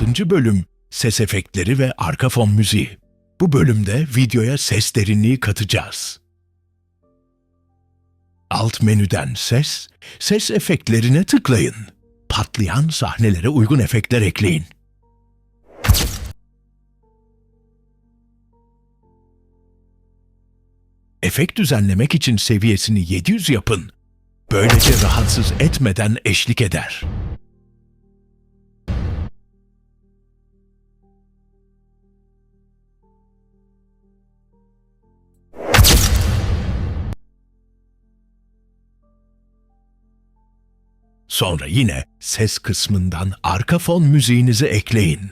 6. bölüm Ses efektleri ve arka fon müziği. Bu bölümde videoya ses derinliği katacağız. Alt menüden ses efektlerine tıklayın. Patlayan sahnelere uygun efektler ekleyin. Efekt düzenlemek için seviyesini 700 yapın. Böylece rahatsız etmeden eşlik eder. Sonra yine ses kısmından arka fon müziğinizi ekleyin.